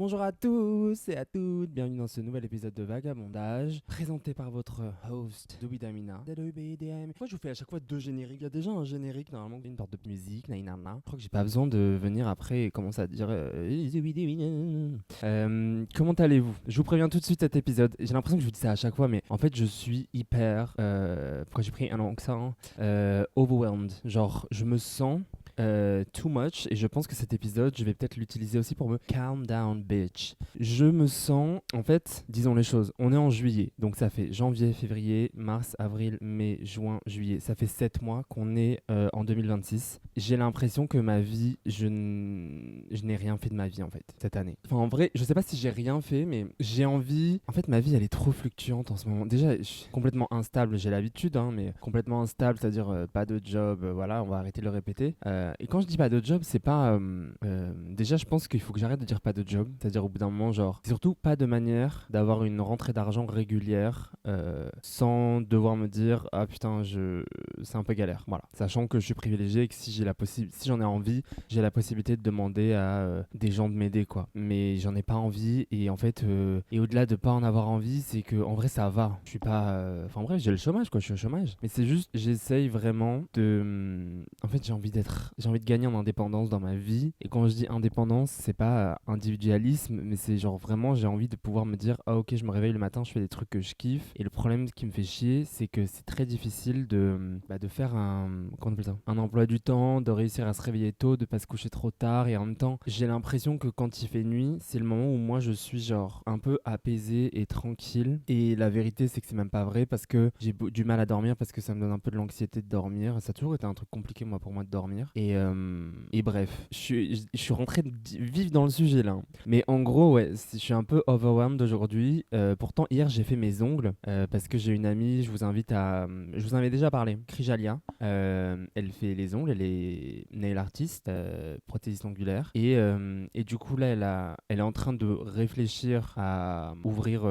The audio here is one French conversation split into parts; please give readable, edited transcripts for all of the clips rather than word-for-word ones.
Bonjour à tous et à toutes, bienvenue dans ce nouvel épisode de Vagabondage, présenté par votre host, Doubi Damina. Moi je vous fais à chaque fois deux génériques, il y a déjà un générique, normalement une sorte de musique, nainana. Je crois que j'ai pas besoin de venir après et commencer à dire comment allez-vous? Je vous préviens tout de suite cet épisode, j'ai l'impression que je vous dis ça à chaque fois, mais en fait je suis hyper, pourquoi j'ai pris un an que ça, overwhelmed, genre je me sens too much et je pense que cet épisode je vais peut-être l'utiliser aussi pour me calm down bitch. Je me sens en fait, disons les choses, on est en juillet donc ça fait janvier, février, mars, avril, mai, juin, juillet, ça fait 7 mois qu'on est en 2026. J'ai l'impression que ma vie, je n'ai rien fait de ma vie en fait cette année. Enfin en vrai je sais pas si j'ai rien fait mais j'ai envie, en fait ma vie elle est trop fluctuante en ce moment. Déjà je suis complètement instable, j'ai l'habitude mais complètement instable, c'est à dire pas de job, voilà, on va arrêter de le répéter. Et quand je dis pas de job, c'est pas. Déjà, je pense qu'il faut que j'arrête de dire pas de job. C'est-à-dire au bout d'un moment, genre. Surtout pas de manière d'avoir une rentrée d'argent régulière sans devoir me dire ah putain, c'est un peu galère. Voilà. Sachant que je suis privilégié et que si si j'en ai envie, j'ai la possibilité de demander à des gens de m'aider quoi. Mais j'en ai pas envie et en fait, et au-delà de pas en avoir envie, c'est que en vrai ça va. Je suis pas. Enfin bref, j'ai le chômage quoi, je suis au chômage. Mais c'est juste, j'essaye vraiment de. En fait, j'ai envie de gagner en indépendance dans ma vie. Et quand je dis indépendance, c'est pas individualisme, mais c'est genre vraiment, j'ai envie de pouvoir me dire, ah ok, je me réveille le matin, je fais des trucs que je kiffe. Et le problème qui me fait chier, c'est que c'est très difficile de faire comment on appelle ça, un emploi du temps, de réussir à se réveiller tôt, de pas se coucher trop tard. Et en même temps, j'ai l'impression que quand il fait nuit, c'est le moment où moi je suis genre un peu apaisé et tranquille. Et la vérité, c'est que c'est même pas vrai parce que j'ai du mal à dormir parce que ça me donne un peu de l'anxiété de dormir. Ça a toujours été un truc compliqué moi pour moi de dormir. Et bref, je suis rentré vif dans le sujet là. Mais en gros, ouais, je suis un peu overwhelmed aujourd'hui. Pourtant, hier, j'ai fait mes ongles parce que j'ai une amie, je vous invite à. Je vous en avais déjà parlé, Krijalia. Elle fait les ongles, elle est nail artiste, prothésiste ongulaire. Et du coup, là, elle est en train de réfléchir à ouvrir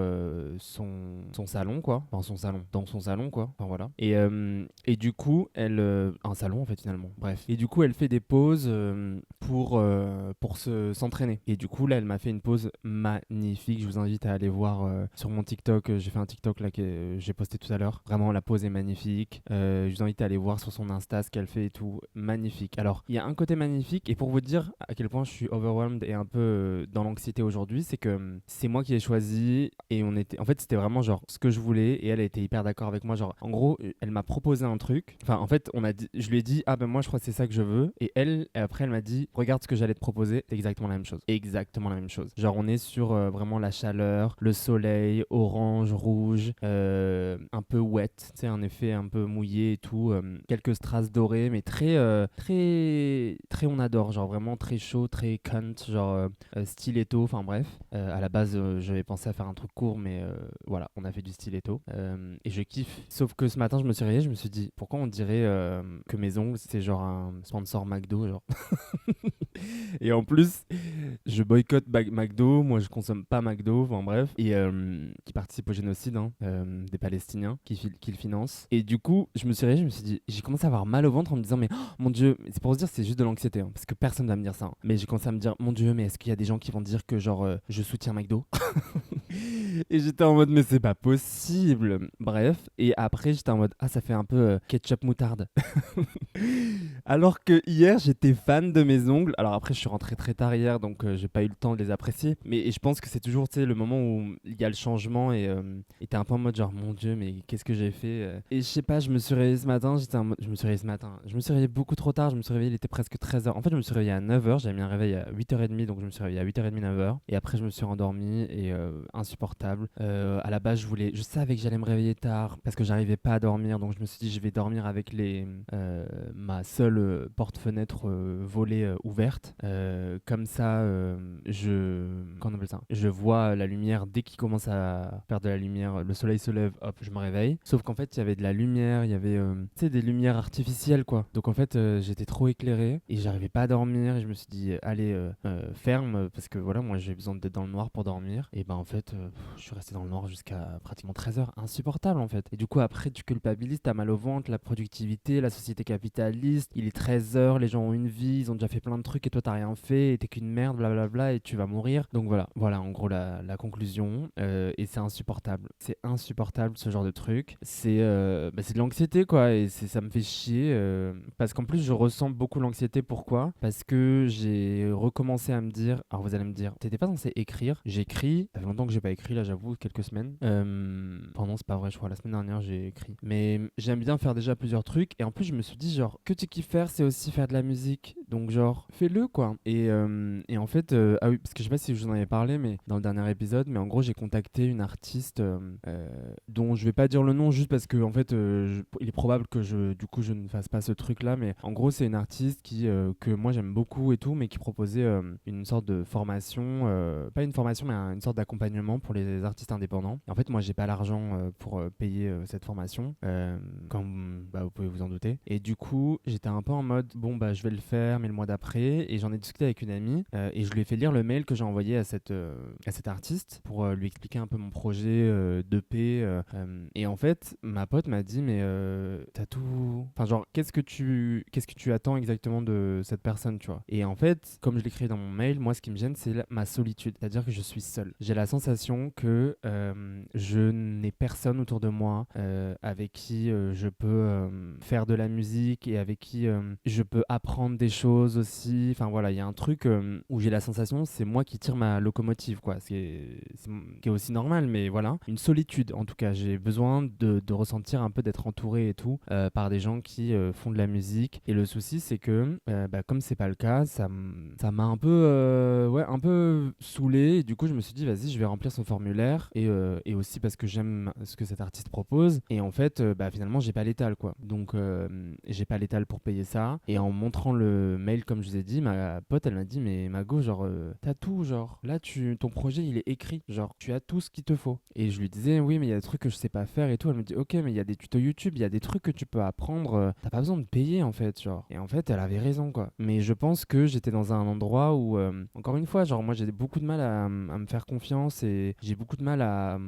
son salon, quoi. Enfin, son salon, dans son salon, quoi. Enfin, voilà. Et du coup, un salon, en fait, finalement. Bref. Et du coup, elle fait des pauses pour s'entraîner. Et du coup, là, elle m'a fait une pause magnifique. Je vous invite à aller voir sur mon TikTok. J'ai fait un TikTok là que j'ai posté tout à l'heure. Vraiment, la pause est magnifique. Je vous invite à aller voir sur son Insta ce qu'elle fait et tout. Magnifique. Alors, il y a un côté magnifique. Et pour vous dire à quel point je suis overwhelmed et un peu dans l'anxiété aujourd'hui, c'est que c'est moi qui ai choisi. Et en fait, c'était vraiment genre ce que je voulais. Et elle a été hyper d'accord avec moi. Genre, en gros, elle m'a proposé un truc. Enfin, en fait, je lui ai dit, ah ben moi, je crois que c'est ça que je veux. Et après, elle m'a dit, regarde ce que j'allais te proposer. C'est exactement la même chose. Exactement la même chose. Genre, on est sur vraiment la chaleur, le soleil, orange, rouge, un peu wet, tu sais, un effet un peu mouillé et tout. Quelques strass dorées, mais très, on adore. Genre, vraiment très chaud, très cunt, genre stiletto. Enfin, bref. À la base, j'avais pensé à faire un truc court, mais voilà, on a fait du stiletto. Et je kiffe. Sauf que ce matin, je me suis réveillé, je me suis dit, pourquoi on dirait que mes ongles, c'est genre un sponsor McDo, genre. Et en plus, je boycotte McDo, moi je consomme pas McDo, enfin bref, et qui participe au génocide des Palestiniens qui le financent. Et du coup, je me suis réveillé, je me suis dit, j'ai commencé à avoir mal au ventre en me disant, mais oh, mon Dieu, c'est pour se dire, c'est juste de l'anxiété, parce que personne va me dire ça. Mais j'ai commencé à me dire, mon Dieu, mais est-ce qu'il y a des gens qui vont dire que genre je soutiens McDo? Et j'étais en mode, mais c'est pas possible. Bref, et après j'étais en mode, ah ça fait un peu ketchup moutarde. Alors que hier, j'étais fan de mes ongles. Alors après, je suis rentré très tard hier, donc j'ai pas eu le temps de les apprécier. Mais et je pense que c'est toujours, tu sais, le moment où il y a le changement et t'es un peu en mode genre, mon Dieu, mais qu'est-ce que j'ai fait Et je sais pas, je me suis réveillé ce matin, je me suis réveillé ce matin. Je me suis réveillé beaucoup trop tard, je me suis réveillé, il était presque 13h. En fait, je me suis réveillé à 9h, j'avais mis un réveil à 8h30, donc je me suis réveillé à 8h30, 9h. Et après, je me suis rendormi et insupportable. À la base, je savais que j'allais me réveiller tard parce que j'arrivais pas à dormir, donc je me suis dit, je vais dormir avec ma seule porte-fenêtre volée ouverte. Comme ça, comment on appelle ça, je vois la lumière dès qu'il commence à faire de la lumière. Le soleil se lève, hop, je me réveille. Sauf qu'en fait, il y avait de la lumière, il y avait tu sais, des lumières artificielles, quoi. Donc en fait, j'étais trop éclairé et j'arrivais pas à dormir. Et je me suis dit, allez, ferme, parce que voilà, moi j'ai besoin d'être dans le noir pour dormir. Et ben en fait, je suis resté dans le noir jusqu'à pratiquement 13 heures, insupportable en fait. Et du coup après tu culpabilises, t'as mal au ventre, la productivité, la société capitaliste, il est 13 heures, les gens ont une vie, ils ont déjà fait plein de trucs et toi t'as rien fait et t'es qu'une merde, blablabla et tu vas mourir. Donc voilà en gros la conclusion. Et c'est insupportable ce genre de truc. C'est de l'anxiété quoi et ça me fait chier parce qu'en plus je ressens beaucoup l'anxiété. Pourquoi? Parce que j'ai recommencé à me dire, alors vous allez me dire, t'étais pas censé écrire. J'écris, ça fait longtemps que j'ai pas écrit là, j'avoue, quelques semaines. Pardon, c'est pas vrai, je crois la semaine dernière j'ai écrit. Mais j'aime bien faire déjà plusieurs trucs et en plus je me suis dit genre que tu kiffes faire c'est aussi faire de la musique. Donc genre fais-le quoi. Et en fait, ah oui, parce que je sais pas si je vous en avais parlé mais dans le dernier épisode, mais en gros j'ai contacté une artiste dont je vais pas dire le nom juste parce que en fait il est probable que du coup je ne fasse pas ce truc là, mais en gros c'est une artiste que moi j'aime beaucoup et tout, mais qui proposait une sorte de formation, pas une formation mais une sorte d'accompagnement pour les artistes indépendants. Et en fait moi j'ai pas l'argent pour payer cette formation, comme bah, vous pouvez vous en douter. Et du coup j'étais un peu en mode bon bah je vais le faire mais le mois d'après, et j'en ai discuté avec une amie et je lui ai fait lire le mail que j'ai envoyé à cette artiste pour lui expliquer un peu mon projet d'EP. Et en fait ma pote m'a dit mais t'as tout, enfin genre qu'est-ce que tu attends exactement de cette personne, tu vois. Et en fait comme je l'écris dans mon mail, moi ce qui me gêne c'est ma solitude, c'est à dire que je suis seul. J'ai la sensation que je n'ai personne autour de moi avec qui je peux faire de la musique et avec qui je peux apprendre des choses aussi. Enfin voilà, il y a un truc où j'ai la sensation c'est moi qui tire ma locomotive quoi, qui est aussi normal, mais voilà, une solitude en tout cas. J'ai besoin de ressentir un peu d'être entouré et tout par des gens qui font de la musique. Et le souci c'est que bah, comme c'est pas le cas, ça m'a un peu un peu saoulé. Et du coup je me suis dit vas-y je vais remplir son formulaire et aussi parce que j'aime ce que cet artiste propose. Et en fait bah, finalement j'ai pas l'étal quoi, donc j'ai pas l'étal pour payer ça. Et en montrant le mail comme je vous ai dit, ma pote elle m'a dit mais Mago genre t'as tout, genre là ton projet il est écrit, genre tu as tout ce qu'il te faut. Et je lui disais oui mais il y a des trucs que je sais pas faire et tout. Elle me dit ok mais il y a des tutos YouTube, il y a des trucs que tu peux apprendre, t'as pas besoin de payer en fait, genre. Et en fait elle avait raison quoi. Mais je pense que j'étais dans un endroit où encore une fois genre moi j'ai beaucoup de mal à me faire confiance et j'ai beaucoup de mal à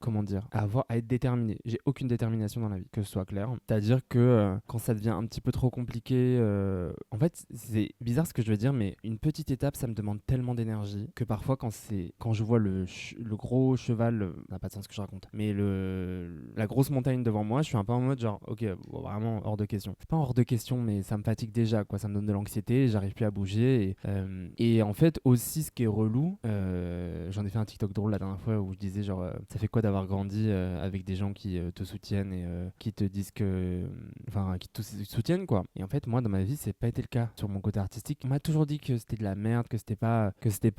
comment dire, à être déterminé. J'ai aucune détermination dans la vie, que ce soit clair. C'est à dire que quand ça devient un petit peu trop compliqué, en fait c'est bizarre ce que je veux dire mais une petite étape ça me demande tellement d'énergie que parfois quand je vois le gros cheval, n'a pas de sens ce que je raconte, mais la grosse montagne devant moi, je suis un peu en mode genre ok bon, vraiment hors de question. C'est pas hors de question mais ça me fatigue déjà quoi, ça me donne de l'anxiété, j'arrive plus à bouger et en fait aussi ce qui est relou, j'en ai fait un TikTok drôle la dernière fois où je disais genre ça fait quoi d'avoir grandi avec des gens qui te soutiennent et qui te disent qui te soutiennent quoi. Et en fait moi dans ma vie c'est pas été le cas sur mon côté artistique. On m'a toujours dit que c'était de la merde, que c'était pas c'est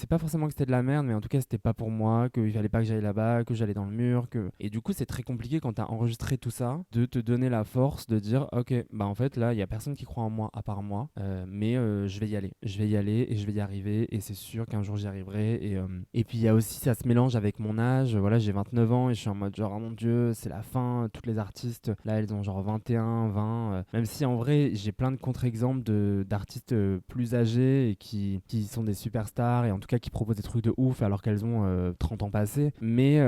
pas forcément que c'était de la merde mais en tout cas c'était pas pour moi, qu'il fallait pas que j'aille là-bas, que j'allais dans le mur, et du coup c'est très compliqué quand t'as enregistré tout ça de te donner la force de dire ok bah en fait là il y a personne qui croit en moi à part moi, mais je vais y aller et je vais y arriver et c'est sûr qu'un jour j'y arriverai. Et puis il y a aussi ça se mélange avec mon âge, voilà j'ai 29 ans et je suis en mode genre oh mon dieu c'est la fin, toutes les artistes là elles ont genre 21, 20, même si en vrai j'ai plein de contre-exemples d'artistes plus âgés et qui sont des superstars et en tout cas qui proposent des trucs de ouf alors qu'elles ont 30 ans passés, mais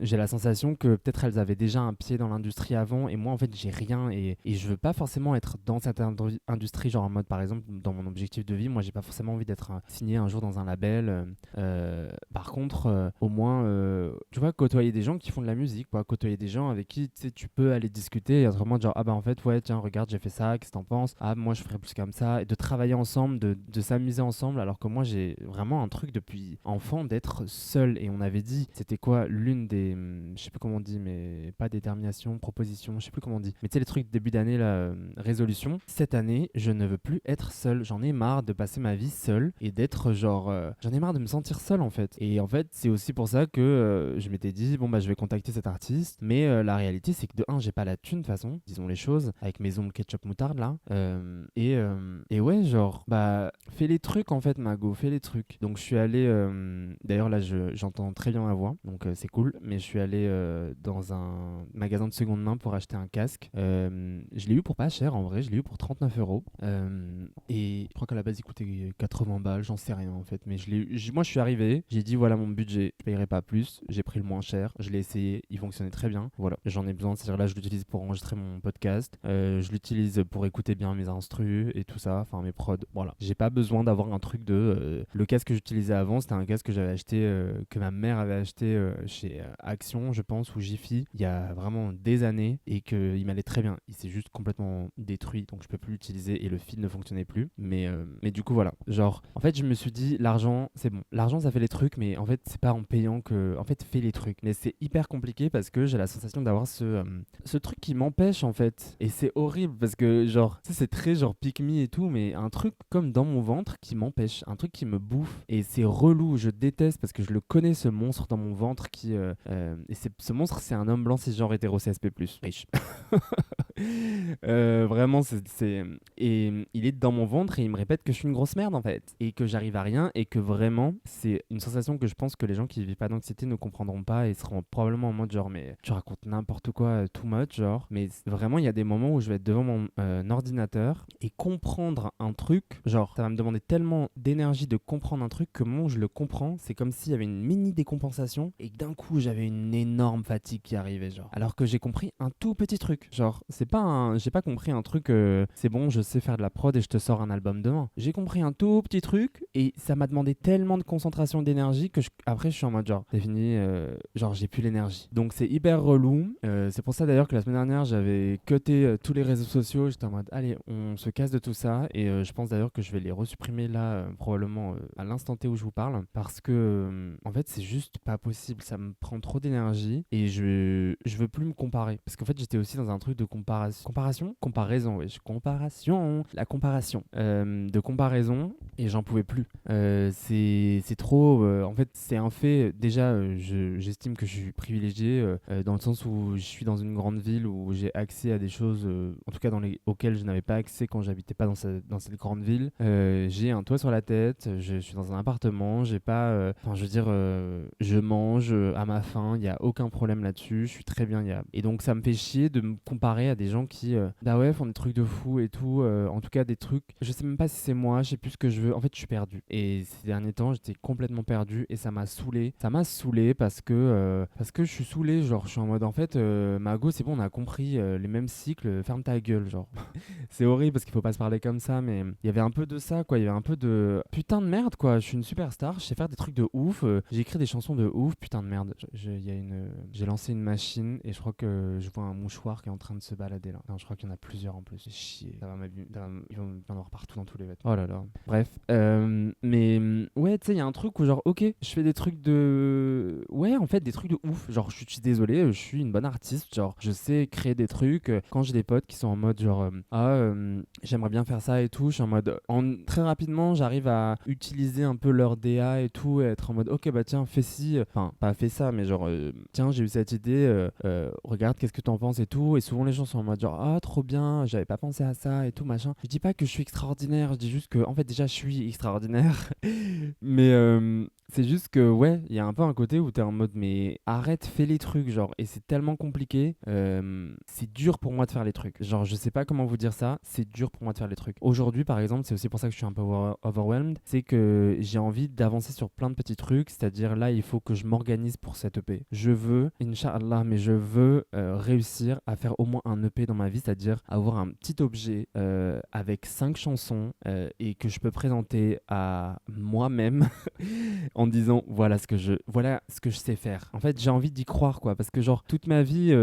j'ai la sensation que peut-être elles avaient déjà un pied dans l'industrie avant et moi en fait j'ai rien et je veux pas forcément être dans cette industrie genre en mode par exemple dans mon objectif de vie, moi j'ai pas forcément envie d'être signé un jour dans un label. Par contre au moins tu vois côtoyer des gens qui font de la musique quoi, côtoyer des gens avec qui tu peux aller discuter et autrement genre ah bah en fait ouais tiens regarde j'ai fait ça, qu'est-ce que t'en penses, ah moi je ferais plus comme ça, et de travailler ensemble, de s'amuser ensemble, alors que moi j'ai vraiment un truc depuis enfant d'être seul. Et on avait dit c'était quoi l'une des je sais plus comment on dit mais pas détermination, proposition, je sais plus comment on dit, mais tu sais les trucs début d'année là, résolution, cette année je ne veux plus être seul, j'en ai marre de passer ma vie seul et d'être genre j'en ai marre de me sentir seul en fait. Et en fait c'est aussi pour ça que je m'étais dit bon bah je vais contacter cet artiste, mais la réalité c'est que de un j'ai pas la thune de toute façon, disons les choses, avec mes ongles ketchup moutarde là, et ouais genre bah fais les trucs en fait Mago, fais les trucs. Donc je suis allé d'ailleurs là j'entends très bien ma voix donc c'est cool, mais je suis allé dans un magasin de seconde main pour acheter un casque. Je l'ai eu pour pas cher en vrai, je l'ai eu pour 39 €, et je crois qu'à la base il coûtait 80 balles, j'en sais rien en fait, mais moi je suis arrivé, j'ai dit voilà mon budget, je payerai pas plus, j'ai pris le moins cher, je l'ai essayé, il fonctionnait très bien. Voilà, j'en ai besoin, c'est-à-dire là je l'utilise pour enregistrer mon podcast, je l'utilise pour écouter bien mes instrus et tout ça, enfin mes prods. Voilà, j'ai pas besoin d'avoir un truc de le casque que j'utilisais avant, c'était un casque que j'avais acheté, que ma mère avait acheté chez Action, je pense, ou Jiffy, il y a vraiment des années et qu'il m'allait très bien. Il s'est juste complètement détruit, donc je peux plus l'utiliser et le fil ne fonctionnait plus. Mais du coup, voilà. Genre, en fait, je me suis dit, l'argent, c'est bon. L'argent, ça fait les trucs, mais en fait, c'est pas en payant que. En fait, fais les trucs. Mais c'est hyper compliqué parce que j'ai la sensation d'avoir ce truc qui m'empêche, en fait. Et c'est horrible parce que, genre, tu sais, c'est très genre pick me et tout, mais un truc comme dans mon ventre qui m'empêche, un truc qui me bouffe. Et c'est relou, je déteste parce que je le connais, ce monstre dans mon ventre qui. Et ce monstre, c'est un homme blanc cisgenre hétéro CSP+. Riche. Vraiment, et il est dans mon ventre et il me répète que je suis une grosse merde en fait et que j'arrive à rien et que vraiment c'est une sensation que je pense que les gens qui vivent pas d'anxiété ne comprendront pas et seront probablement en mode genre mais tu racontes n'importe quoi too much genre. Mais vraiment il y a des moments où je vais être devant mon ordinateur et comprendre un truc, genre ça va me demander tellement d'énergie de comprendre un truc que au moment où je le comprends c'est comme s'il y avait une mini décompensation et que d'un coup j'avais une énorme fatigue qui arrivait genre, alors que j'ai compris un tout petit truc, genre j'ai pas compris un truc, c'est bon, je sais faire de la prod et je te sors un album demain. J'ai compris un tout petit truc et ça m'a demandé tellement de concentration et d'énergie que après je suis en mode genre, c'est fini, genre j'ai plus l'énergie. Donc c'est hyper relou. C'est pour ça d'ailleurs que la semaine dernière j'avais cuté tous les réseaux sociaux. J'étais en mode allez, on se casse de tout ça et je pense d'ailleurs que je vais les resupprimer là, probablement à l'instant T où je vous parle parce que en fait c'est juste pas possible. Ça me prend trop d'énergie et je veux plus me comparer parce qu'en fait j'étais aussi dans un truc de comparaison, oui, la comparaison de comparaison et j'en pouvais plus. C'est trop, en fait c'est un fait, déjà j'estime que je suis privilégié dans le sens où je suis dans une grande ville où j'ai accès à des choses, en tout cas auxquelles je n'avais pas accès quand j'habitais pas dans cette grande ville. J'ai un toit sur la tête, je suis dans un appartement, j'ai pas, je veux dire, je mange à ma faim, il n'y a aucun problème là-dessus, je suis très bien. Et donc ça me fait chier de me comparer à des gens qui bah ouais font des trucs de fou et tout, en tout cas des trucs, je sais même pas si c'est moi, je sais plus ce que je veux, en fait je suis perdu et ces derniers temps j'étais complètement perdu et ça m'a saoulé parce que je suis saoulé, genre je suis en mode en fait Mago c'est bon on a compris les mêmes cycles, ferme ta gueule genre. C'est horrible parce qu'il faut pas se parler comme ça, mais il y avait un peu de ça quoi, il y avait un peu de putain de merde quoi, je suis une superstar, je sais faire des trucs de ouf, j'ai écrit des chansons de ouf, putain de merde, j'ai lancé une machine et je crois que je vois un mouchoir qui est en train de se balader là. Non, je crois qu'il y en a plusieurs en plus. C'est chier. Il va y en avoir partout dans tous les vêtements. Oh là là. Bref. Mais ouais, tu sais, il y a un truc où genre, ok, je fais des trucs de. Ouais, en fait, des trucs de ouf. Genre, je suis désolé, je suis une bonne artiste. Genre, je sais créer des trucs. Quand j'ai des potes qui sont en mode genre, j'aimerais bien faire ça et tout, je suis en mode. Très rapidement, j'arrive à utiliser un peu leur DA et tout, et être en mode, ok, bah tiens, fais ci. Enfin, pas fais ça, mais genre, tiens, j'ai eu cette idée, regarde, qu'est-ce que t'en penses et tout. Et souvent, les gens sont en mode genre, ah, trop bien, j'avais pas pensé à ça et tout, machin. Je dis pas que je suis extraordinaire, je dis juste que, en fait, déjà, je suis extraordinaire. Mais c'est juste que, ouais, il y a un peu un côté où t'es en mode, mais arrête, fais les trucs, genre. Et c'est tellement compliqué, c'est dur pour moi de faire les trucs. Genre, je sais pas comment vous dire ça, c'est dur pour moi de faire les trucs. Aujourd'hui, par exemple, c'est aussi pour ça que je suis un peu overwhelmed, c'est que j'ai envie d'avancer sur plein de petits trucs, c'est-à-dire là, il faut que je m'organise pour cette EP. Je veux, Inch'Allah, mais je veux réussir à faire au moins un EP dans ma vie, c'est-à-dire avoir un petit objet avec 5 chansons et que je peux présenter à moi-même en disant voilà ce que je sais faire. En fait, j'ai envie d'y croire quoi, parce que genre toute ma vie,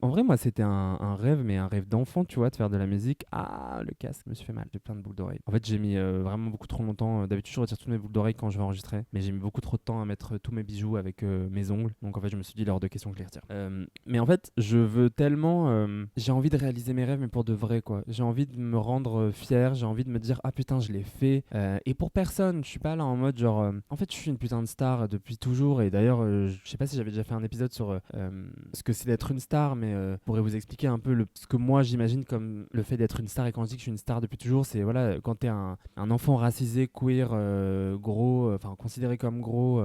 en vrai moi c'était un rêve, mais un rêve d'enfant, tu vois, de faire de la musique. Ah, le casque, je me suis fait mal, j'ai plein de boucles d'oreilles. En fait, j'ai mis vraiment beaucoup trop longtemps. D'habitude, je retire toutes mes boucles d'oreilles quand je vais enregistrer, mais j'ai mis beaucoup trop de temps à mettre tous mes bijoux avec mes ongles. Donc en fait, je me suis dit, l'heure de question que je les retire. Mais en fait, je veux tellement, j'ai envie de réaliser mes rêves, mais pour de vrai quoi. J'ai envie de me rendre fier, j'ai envie de me dire ah putain, je l'ai fait. Et pour personne, je suis pas là en mode genre, en fait, je suis une putain de star depuis toujours. Et d'ailleurs, je sais pas si j'avais déjà fait un épisode sur ce que c'est d'être une star, mais je pourrais vous expliquer un peu ce que moi j'imagine comme le fait d'être une star. Et quand je dis que je suis une star depuis toujours, c'est voilà, quand t'es un enfant racisé, queer, gros, enfin considéré comme gros,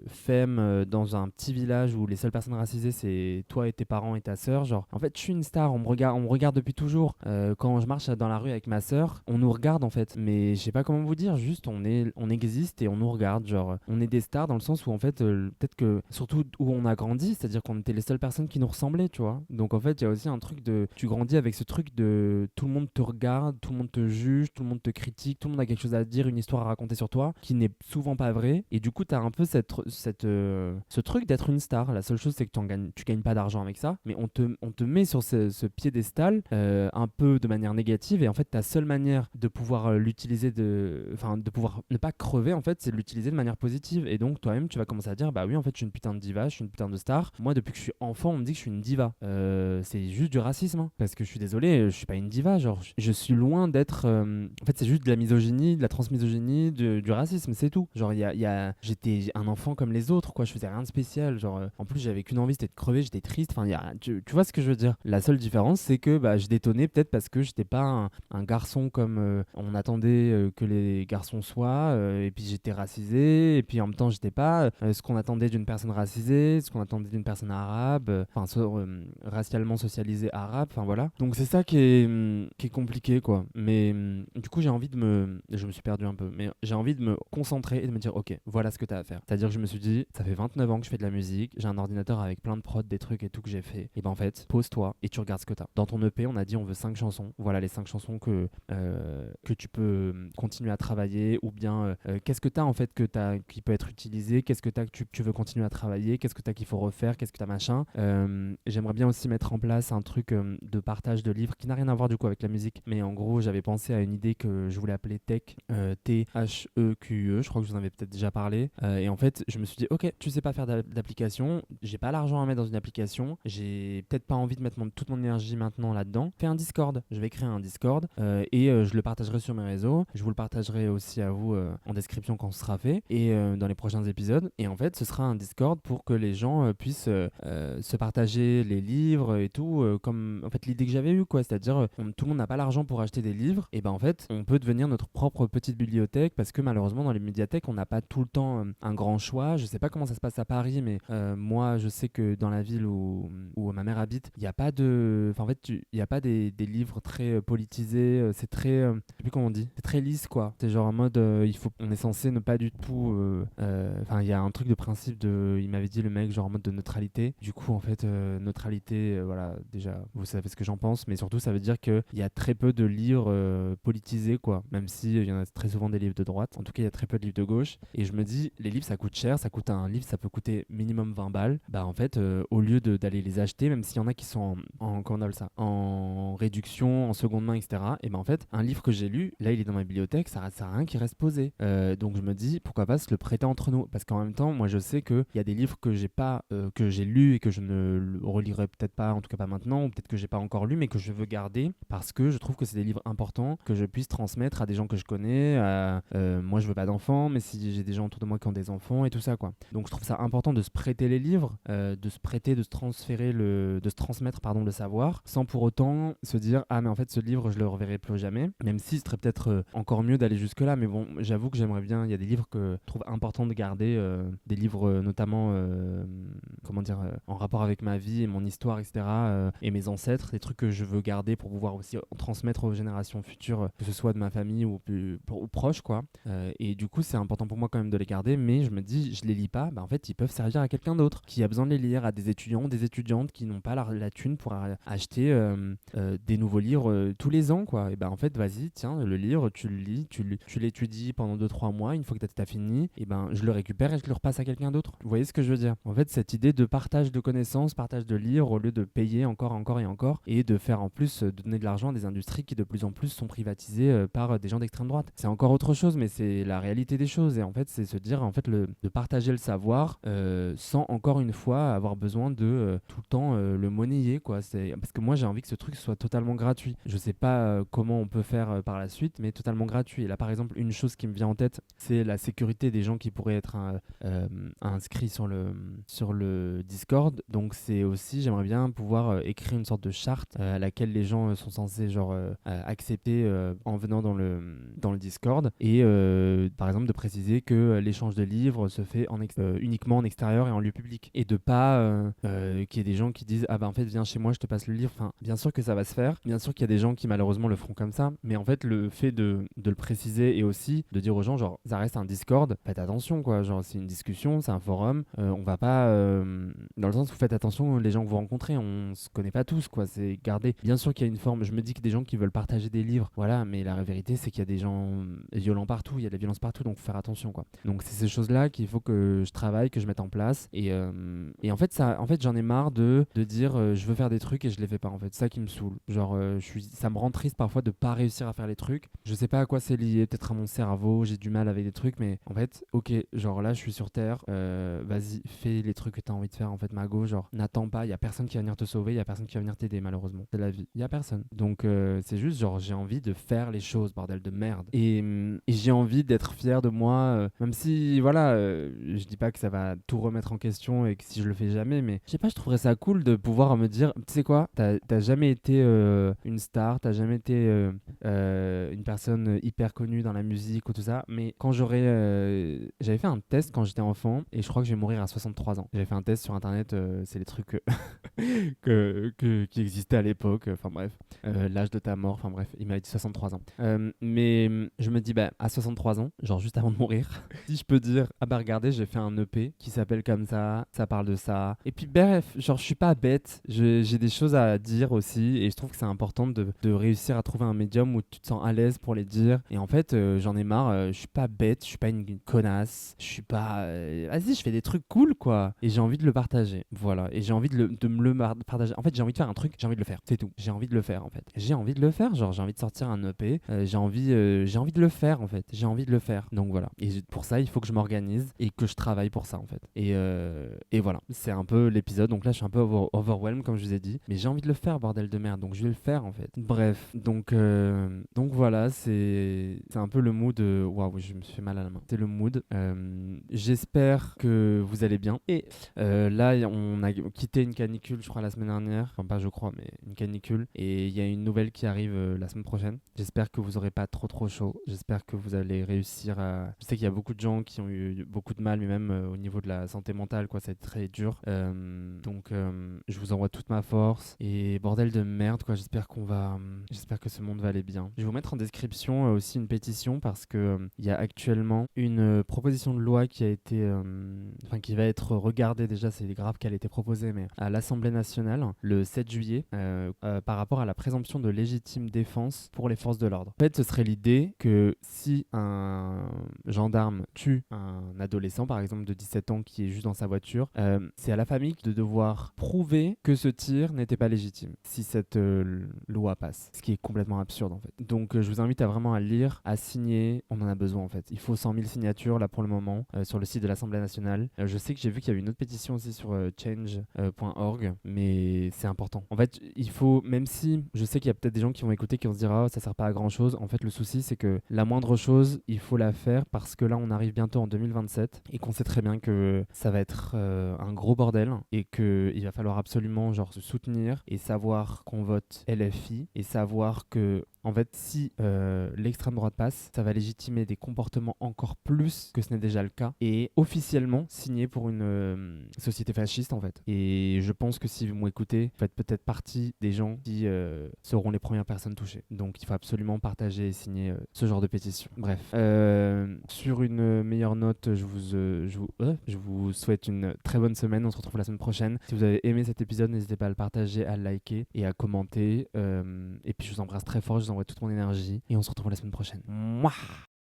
femme dans un petit village où les seules personnes racisées c'est toi et tes parents et ta sœur. Genre, en fait, je suis une star. On me regarde depuis toujours. Quand je marche dans la rue avec ma sœur, on nous regarde en fait. Mais je sais pas comment vous dire. Juste, on existe et on nous nous regarde. Genre, on est des stars dans le sens où en fait, peut-être que surtout où on a grandi, c'est-à-dire qu'on était les seules personnes qui nous ressemblaient, tu vois. Donc en fait, il y a aussi un truc de, tu grandis avec ce truc de tout le monde te regarde, tout le monde te juge, tout le monde te critique, tout le monde a quelque chose à dire, une histoire à raconter sur toi, qui n'est souvent pas vrai. Et du coup, t'as un peu ce truc d'être une star. La seule chose, c'est que tu gagnes pas d'argent avec ça, mais on te met sur ce piédestal un peu de manière négative. Et en fait, ta seule manière de pouvoir l'utiliser, enfin, de pouvoir ne pas crever, en fait, c'est de l'utiliser de manière positive. Et donc, toi-même, tu vas commencer à dire, bah oui, en fait, je suis une putain de diva, je suis une putain de star. Moi, depuis que je suis enfant, on me dit que je suis une diva. C'est juste du racisme, hein. Parce que je suis désolé, je suis pas une diva. Genre, je suis loin d'être. En fait, c'est juste de la misogynie, de la transmisogynie, du racisme, c'est tout. Genre, j'étais un enfant comme les autres, quoi. Je faisais rien de spécial. Genre, en plus, j'avais qu'une envie, c'était de crever, j'étais triste. Enfin, tu vois ce que je veux dire. La seule différence, c'est que bah, je détonnais peut-être parce que j'étais pas un garçon comme on attendait que les garçons soient. Et puis, j'étais racisé. Et puis, en même temps, j'étais pas ce qu'on attendait d'une personne racisée, ce qu'on attendait d'une personne arabe. Enfin, racialement socialisée arabe. Enfin, voilà. Donc, c'est ça qui est compliqué, quoi. Mais du coup, je me suis perdu un peu, mais j'ai envie de me concentrer et de me dire, ok, voilà ce que tu as à faire. C'est-à-dire que je me suis dit, ça fait 29 ans que je fais de la musique, j'ai un ordinateur avec plein de prods, des trucs et tout que j'ai fait. Et ben en fait, pose-toi et tu regardes ce que tu as. Dans ton EP, on a dit, on veut 5 chansons. Voilà les 5 chansons que tu peux continuer à travailler, ou bien qu'est-ce que tu as en fait qui peut être utilisé, qu'est-ce que tu as que tu veux continuer à travailler, qu'est-ce que tu as qu'il faut refaire, qu'est-ce que tu as machin. J'aimerais bien aussi mettre en place un truc de partage de livres qui n'a rien à voir du coup avec la musique, mais en gros, j'avais pensé à une idée que je voulais appeler Tech, T-H-E-Q-E, je crois que je vous en avais peut-être déjà parlé. Et en fait, je me suis dit, ok, tu sais pas faire d'application, j'ai pas l'argent à mettre dans une application, j'ai peut-être pas envie de mettre toute mon énergie maintenant là-dedans. Fais un Discord. Je vais créer un Discord et je le partagerai sur mes réseaux. Je vous le partagerai aussi à vous en description quand ce sera fait et dans les prochains épisodes. Et en fait, ce sera un Discord pour que les gens puissent se partager les livres et tout, comme en fait l'idée que j'avais eue, quoi. C'est-à-dire, tout le monde n'a pas l'argent pour acheter des livres, et ben en fait, on peut devenir notre propre petite bibliothèque parce que malheureusement, dans les médiathèques, on n'a pas tout le temps un grand choix. Je sais pas comment ça se passe à Paris, mais moi, je sais que dans la ville où ma mère habite, il n'y a pas de. Enfin, en fait, il n'y a pas des livres très politisés. C'est très. Je sais plus comment on dit. C'est très lisse, quoi. C'est genre en mode, on est censé ne pas du tout. Enfin, il y a un truc de principe de. Il m'avait dit le mec, genre en mode de neutralité. Du coup, en fait, neutralité, voilà, déjà, vous savez ce que j'en pense, mais surtout, ça veut dire qu'il y a très peu de livres politisés, quoi. Même si il y en a très souvent des livres de droite. En tout cas, il y a très peu de livres de gauche. Et je me dis, les livres, ça coûte cher. Un livre, ça peut coûter minimum 20 balles. Bah, en fait, au lieu d'aller les acheter, même s'il y en a qui sont comment on appelle ça, en réduction, en seconde main, etc. Et ben en fait, un livre que j'ai lu, là, il est dans ma bibliothèque, ça sert à rien qu'il reste posé. Donc je me dis, pourquoi pas se le prêter entre nous? Parce qu'en même temps, moi, je sais qu'il y a des livres que j'ai pas, que j'ai lus et que je ne relirai peut-être pas, en tout cas pas maintenant, ou peut-être que j'ai pas encore lu, mais que je veux garder parce que je trouve que c'est des livres importants que je puisse transmettre à des gens que je connais. Moi, je veux pas d'enfants, mais si j'ai des gens autour de moi qui ont des enfants et tout ça, quoi. Donc je trouve ça important de se prêter les livres, de se prêter, de se transférer de se transmettre, pardon, le savoir, sans pour autant se dire, ah mais en fait ce livre je le reverrai plus jamais, même si ce serait peut-être encore mieux d'aller jusque là. Mais bon, j'avoue que j'aimerais bien, il y a des livres que je trouve important de garder, des livres notamment comment dire, en rapport avec ma vie et mon histoire, etc., et mes ancêtres, des trucs que je veux garder pour pouvoir aussi transmettre aux générations futures, que ce soit de ma famille ou proche, quoi. Et du coup c'est important pour moi quand même de les garder, mais je me dis, je les lis pas, bah en fait ils peuvent servir à quelqu'un d'autre qui a besoin de les lire, à des étudiants, des étudiantes qui n'ont pas la thune pour acheter des nouveaux livres tous les ans, quoi. Et ben en fait, vas-y, tiens, le livre, tu le lis, tu l'étudies pendant 2-3 mois, une fois que t'as fini, et ben je le récupère et je le repasse à quelqu'un d'autre. Vous voyez ce que je veux dire? En fait, cette idée de partage de connaissances, partage de livres, au lieu de payer encore et encore, et de faire en plus, de donner de l'argent à des industries qui de plus en plus sont privatisées par des gens d'extrême droite. C'est encore autre chose, mais c'est la réalité des choses. Et en fait, c'est se dire, en fait, de partager le savoir sans encore une fois avoir besoin de tout le temps le monnayer, quoi. Parce que moi j'ai envie que ce truc soit totalement gratuit. Je sais pas comment on peut faire par la suite, mais totalement gratuit. Et là par exemple, une chose qui me vient en tête, c'est la sécurité des gens qui pourraient être inscrits sur le Discord. Donc c'est aussi, j'aimerais bien pouvoir écrire une sorte de charte à laquelle les gens sont censés genre accepter en venant dans le Discord et par exemple de préciser que l'échange de livres se fait uniquement en extérieur et en lieu public et de pas qu'il y ait des gens qui disent ah bah en fait viens chez moi je te passe le livre. Enfin bien sûr que ça va se faire, bien sûr qu'il y a des gens qui malheureusement le feront comme ça, mais en fait le fait de le préciser et aussi de dire aux gens genre ça reste un Discord, faites attention quoi, genre c'est une discussion, c'est un forum, on va pas dans le sens où faites attention les gens que vous rencontrez, on se connaît pas tous quoi, c'est garder, bien sûr qu'il y a une forme, je me dis que des gens qui veulent partager des livres, voilà, mais la vérité c'est qu'il y a des gens violents partout, il y a de la violence partout, donc faut faire attention quoi. Donc c'est ces choses là qu'il faut que je travaille, que je mette en place et en fait j'en ai marre de dire je veux faire des trucs et je les fais pas en fait, c'est ça qui me saoule, genre ça me rend triste parfois de pas réussir à faire les trucs, je sais pas à quoi c'est lié, peut-être à mon cerveau, j'ai du mal avec des trucs, mais en fait ok, genre là je suis sur terre, vas-y fais les trucs que t'as envie de faire en fait Mago, genre n'attends pas, il y a personne qui va venir te sauver, il y a personne qui va venir t'aider malheureusement, c'est la vie, il y a personne, donc c'est juste genre j'ai envie de faire les choses bordel de merde et j'ai envie d'être fier de moi, même si voilà je dis pas que ça va tout remettre en question et que si je le fais jamais, mais je sais pas, je trouverais ça cool de pouvoir me dire tu sais quoi, t'as jamais été une star, t'as jamais été une personne hyper connue dans la musique ou tout ça, mais quand j'avais fait un test quand j'étais enfant et je crois que je vais mourir à 63 ans. J'avais fait un test sur internet, c'est les trucs qui existaient à l'époque, enfin bref, l'âge de ta mort, enfin bref, il m'avait dit 63 ans. Mais je me dis, bah, à 63 ans, genre juste avant de mourir, si je peux dire, ah bah regardez, j'ai fait un EP qui s'appelle comme ça parle de ça. Et puis bref, genre je suis pas bête, j'ai des choses à dire aussi et je trouve que c'est important de réussir à trouver un médium où tu te sens à l'aise pour les dire. Et en fait, j'en ai marre, je suis pas bête, je suis pas une connasse, je suis pas... vas-y, je fais des trucs cool quoi. Et j'ai envie de le partager, voilà. Et j'ai envie de me le partager. En fait, j'ai envie de faire un truc, j'ai envie de le faire, c'est tout. J'ai envie de le faire en fait. J'ai envie de le faire, genre j'ai envie de sortir un EP, j'ai envie de le faire en fait. J'ai envie de le faire. Donc voilà. Et pour ça, il faut que je m'organise et que je travaille pour ça en fait. Et voilà, c'est un peu l'épisode. Donc là, je suis un peu overwhelmed comme je vous ai dit. Mais j'ai envie de le faire, bordel de merde. Donc je vais le faire en fait. Bref, donc voilà, c'est un peu le mood. Waouh, je me suis fait mal à la main. C'est le mood. J'espère que vous allez bien. Et là, on a quitté une canicule, je crois, la semaine dernière. Enfin, pas je crois, mais une canicule. Et il y a une nouvelle qui arrive la semaine prochaine. J'espère que vous aurez pas trop chaud. J'espère que vous allez réussir à... Je sais qu'il y a beaucoup de gens qui ont eu beaucoup de mal, mais même au niveau de la santé mentale, quoi, ça va être très dur. Donc, je vous envoie toute ma force. Et bordel de merde, quoi, j'espère que ce monde va aller bien. Je vais vous mettre en description aussi une pétition parce que il y a actuellement une proposition de loi qui a été... Enfin, qui va être regardée déjà, c'est grave qu'elle ait été proposée, mais à l'Assemblée nationale, le 7 juillet, par rapport à la présomption de légitime défense pour les forces de l'ordre. En fait, ce serait l'idée que si un gendarme tue un adolescent, par exemple de 17 ans, qui est juste dans sa voiture, c'est à la famille de devoir prouver que ce tir n'était pas légitime, si cette loi passe. Ce qui est complètement absurde, en fait. Donc, je vous invite à vraiment à lire, à signer. On en a besoin, en fait. Il faut 100 000 signatures, là, pour le moment, sur le site de l'Assemblée nationale. Je sais que j'ai vu qu'il y avait une autre pétition aussi sur change.org, mais c'est important. En fait, il faut, même si je sais qu'il y a peut-être des gens qui vont écouter qui vont se dire ah ça sert pas à grand chose, en fait le souci c'est que la moindre chose il faut la faire parce que là on arrive bientôt en 2027 et qu'on sait très bien que ça va être un gros bordel et qu'il va falloir absolument genre se soutenir et savoir qu'on vote LFI et savoir que en fait, si l'extrême droite passe, ça va légitimer des comportements encore plus que ce n'est déjà le cas et officiellement signer pour une société fasciste en fait. Et je pense que si vous m'écoutez, vous faites peut-être partie des gens qui seront les premières personnes touchées. Donc il faut absolument partager et signer ce genre de pétition. Bref, sur une meilleure note, je vous souhaite une très bonne semaine. On se retrouve la semaine prochaine. Si vous avez aimé cet épisode, n'hésitez pas à le partager, à le liker et à commenter. Et puis je vous embrasse très fort, je vous envoie toute mon énergie et on se retrouve la semaine prochaine. Mouah.